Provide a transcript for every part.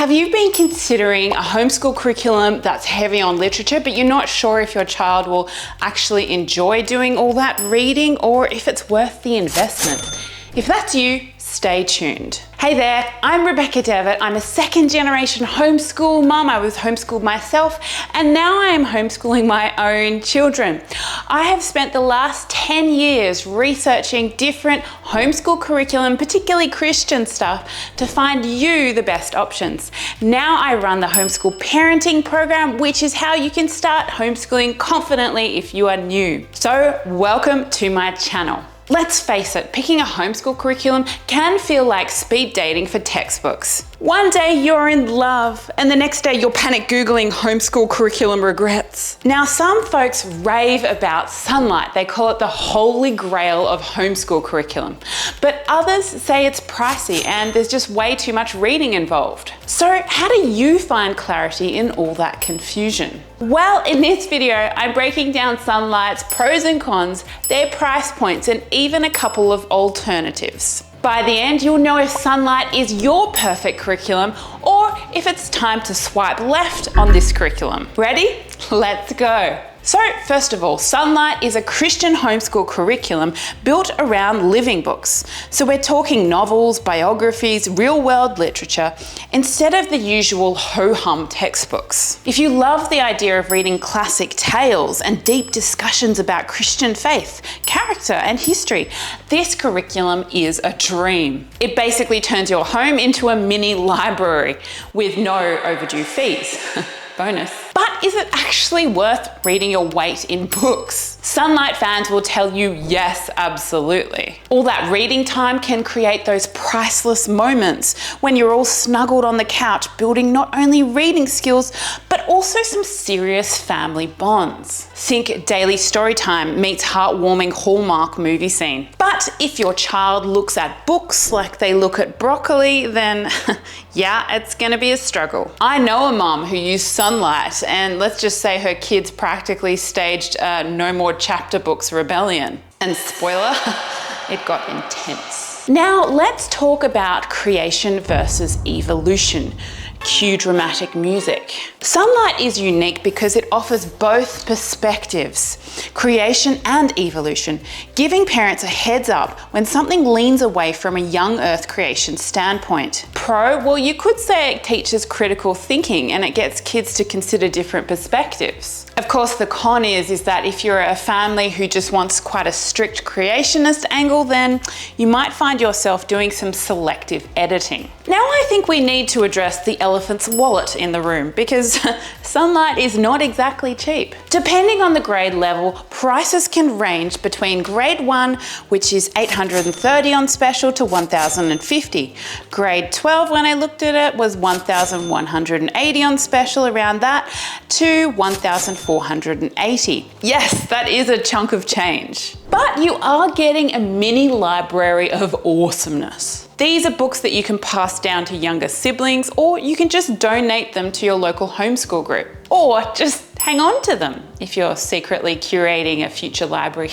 Have you been considering a homeschool curriculum that's heavy on literature, but you're not sure if your child will actually enjoy doing all that reading or if it's worth the investment? If that's you, stay tuned. Hey there, I'm Rebecca Devitt. I'm a second generation homeschool mum. I was homeschooled myself and now I am homeschooling my own children. I have spent the last 10 years researching different homeschool curriculum, particularly Christian stuff, to find you the best options. Now I run the homeschool parenting program, which is how you can start homeschooling confidently if you are new. So welcome to my channel. Let's face it, picking a homeschool curriculum can feel like speed dating for textbooks. One day you're in love and the next day you're panic Googling homeschool curriculum regrets. Now some folks rave about Sonlight. They call it the holy grail of homeschool curriculum. But others say it's pricey and there's just way too much reading involved. So how do you find clarity in all that confusion? Well, in this video, I'm breaking down Sonlight's pros and cons, their price points, and even a couple of alternatives. By the end, you'll know if Sonlight is your perfect curriculum or if it's time to swipe left on this curriculum. Ready? Let's go. So first of all, Sonlight is a Christian homeschool curriculum built around living books. So we're talking novels, biographies, real-world literature, instead of the usual ho-hum textbooks. If you love the idea of reading classic tales and deep discussions about Christian faith, character, and history, this curriculum is a dream. It basically turns your home into a mini library with no overdue fees. Bonus. But is it actually worth reading your weight in books? Sonlight fans will tell you yes, absolutely. All that reading time can create those priceless moments when you're all snuggled on the couch building not only reading skills, but also some serious family bonds. Think daily story time meets heartwarming Hallmark movie scene. But if your child looks at books like they look at broccoli, then yeah, it's gonna be a struggle. I know a mum who used Sonlight and let's just say her kids practically staged a no more chapter books rebellion. And spoiler, it got intense. Now let's talk about creation versus evolution. Cue dramatic music. Sonlight is unique because it offers both perspectives, creation and evolution, giving parents a heads up when something leans away from a young earth creation standpoint. Pro, well, you could say it teaches critical thinking and it gets kids to consider different perspectives. Of course, the con is that if you're a family who just wants quite a strict creationist angle, then you might find yourself doing some selective editing. Now I think we need to address the elephant's wallet in the room because Sonlight is not exactly cheap. Depending on the grade level, prices can range between grade 1, which is $830 on special, to $1,050. Grade 12, when I looked at it, was $1,180 on special, around that, to $1,480. Yes, that is a chunk of change. But you are getting a mini library of awesomeness. These are books that you can pass down to younger siblings, or you can just donate them to your local homeschool group, or just hang on to them if you're secretly curating a future library.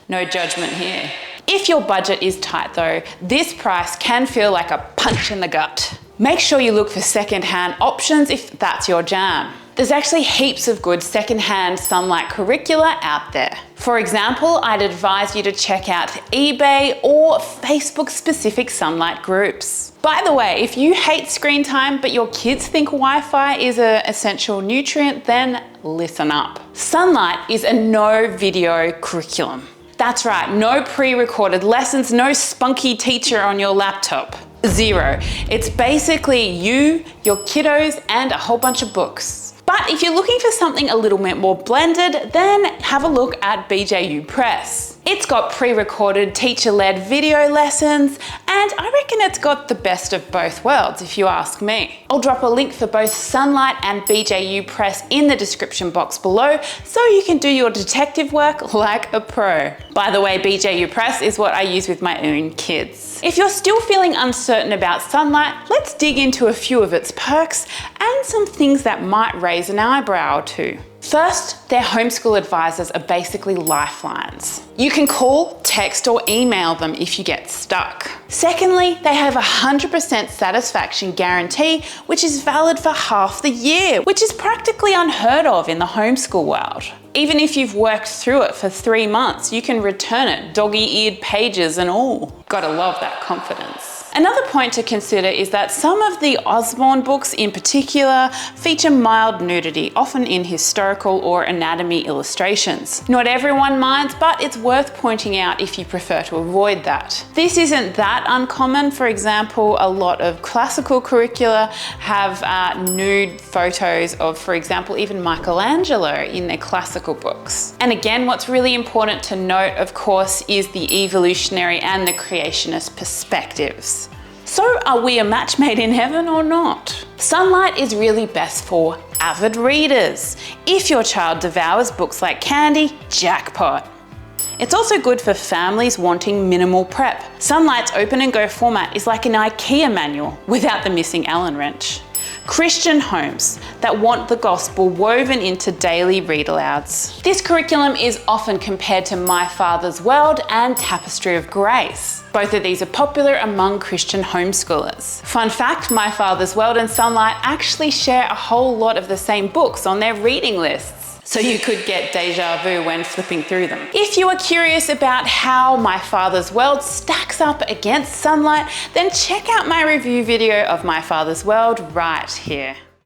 No judgment here. If your budget is tight though, this price can feel like a punch in the gut. Make sure you look for secondhand options if that's your jam. There's actually heaps of good secondhand Sonlight curricula out there. For example, I'd advise you to check out eBay or Facebook-specific Sonlight groups. By the way, if you hate screen time but your kids think Wi-Fi is an essential nutrient, then listen up. Sonlight is a no video curriculum. That's right, no pre-recorded lessons, no spunky teacher on your laptop. Zero. It's basically you, your kiddos, and a whole bunch of books. But if you're looking for something a little bit more blended, then have a look at BJU Press. It's got pre-recorded teacher-led video lessons, and I reckon it's got the best of both worlds if you ask me. I'll drop a link for both Sonlight and BJU Press in the description box below so you can do your detective work like a pro. By the way, BJU Press is what I use with my own kids. If you're still feeling uncertain about Sonlight, let's dig into a few of its perks and some things that might raise an eyebrow or two. First, their homeschool advisors are basically lifelines. You can call, text, or email them if you get stuck. Secondly, they have a 100% satisfaction guarantee, which is valid for half the year, which is practically unheard of in the homeschool world. Even if you've worked through it for 3 months, you can return it, doggy-eared pages and all. Gotta love that confidence. Another point to consider is that some of the Osborne books in particular feature mild nudity, often in historical or anatomy illustrations. Not everyone minds, but it's worth pointing out if you prefer to avoid that. This isn't that uncommon. For example, a lot of classical curricula have nude photos of, for example, even Michelangelo in their classical books. And again, what's really important to note, of course, is the evolutionary and the creationist perspectives. So are we a match made in heaven or not? Sonlight is really best for avid readers. If your child devours books like candy, jackpot. It's also good for families wanting minimal prep. Sonlight's open and go format is like an IKEA manual without the missing Allen wrench. Christian homes that want the gospel woven into daily read alouds. This curriculum is often compared to My Father's World and Tapestry of Grace. Both of these are popular among Christian homeschoolers. Fun fact, My Father's World and Sonlight actually share a whole lot of the same books on their reading lists. So you could get deja vu when flipping through them. If you are curious about how My Father's World stacks up against Sonlight, then check out my review video of My Father's World right here.